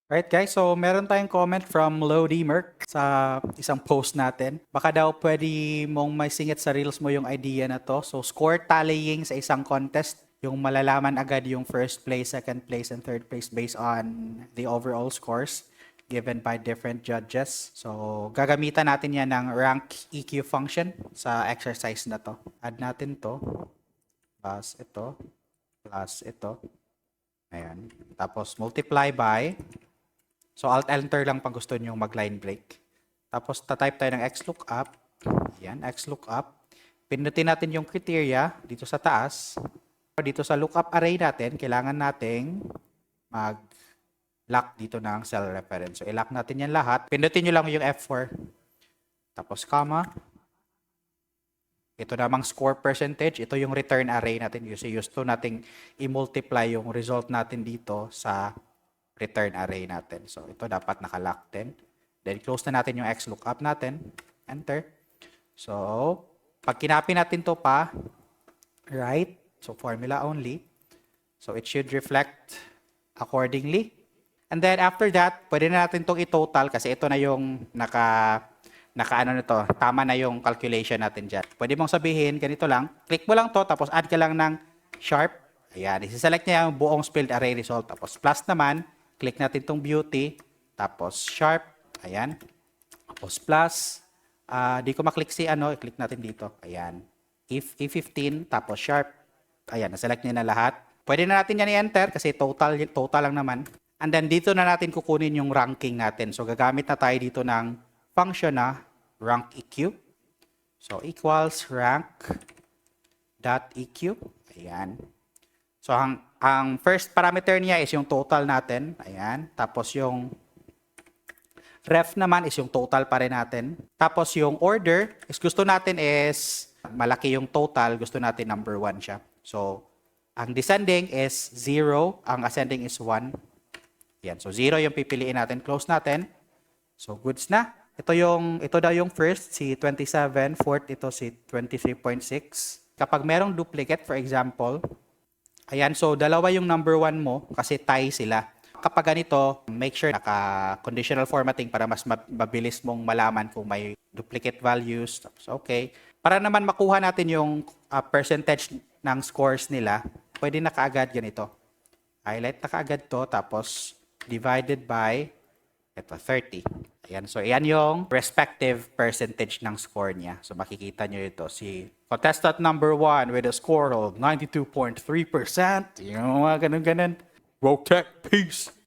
Right guys, so meron tayong comment from Lodi Merck sa isang post natin. Baka daw pwede mong may singit sa reels mo yung idea na to. So score tallying sa isang contest, yung malalaman agad yung first place, second place, and third place based on the overall scores given by different judges. So gagamitan natin yan ng rank EQ function sa exercise na to. Add natin to, plus ito. Ayan. Tapos multiply by. So, Alt-Enter lang pag gusto nyo mag-line break. Tapos, tatype tayo ng XLOOKUP. Ayan, XLOOKUP. Pinutin natin yung criteria dito sa taas. Dito sa lookup array natin, kailangan nating mag-lock dito ng cell reference. So, i-lock natin yan lahat. Pinutin nyo lang yung F4. Tapos, comma. Ito namang score percentage. Ito yung return array natin. Kasi used to nating i-multiply yung result natin dito sa return array natin. So, ito dapat nakalock din. Then, close na natin yung XLOOKUP natin. Enter. So, pag kinapin natin to pa, right? So, formula only. So, it should reflect accordingly. And then, after that, pwede na natin itong i-total kasi ito na yung naka-ano nito. Tama na yung calculation natin dyan. Pwede mong sabihin, ganito lang. Click mo lang to, tapos add ka lang ng sharp. Ayan. Isi-select niya yung buong spilled array result. Tapos, plus naman, click natin itong beauty, tapos sharp, ayan, tapos plus, di ko maklik si ano, i-click natin dito, ayan, if E15, tapos sharp, ayan, naselect niya na lahat. Pwede na natin yan i-enter kasi total lang naman. And then dito na natin kukunin yung ranking natin. So gagamit na tayo dito ng function na rank EQ. So equals rank dot EQ, ayan. So, ang first parameter niya is yung total natin. Ayan. Tapos, yung ref naman is yung total pa rin natin. Tapos, yung order is gusto natin is malaki yung total. Gusto natin number 1 siya. So, ang descending is 0. Ang ascending is 1. Ayan. So, 0 yung pipiliin natin. Close natin. So, goods na. Ito daw yung first, si 27. Fourth, ito si 23.6. Kapag merong duplicate, for example, ayan, so dalawa yung number 1 mo kasi tie sila. Kapag ganito, make sure naka-conditional formatting para mas mabilis mong malaman kung may duplicate values. So, okay. Para naman makuha natin yung percentage ng scores nila, pwede na kaagad ganito. Highlight na kaagad to, tapos divided by ito, 30. Ayan, so yan yung respective percentage ng score niya. So makikita nyo ito, si contestant number 1 with a score of 92.3%. Yung mga ganun-ganun. Rotec, peace!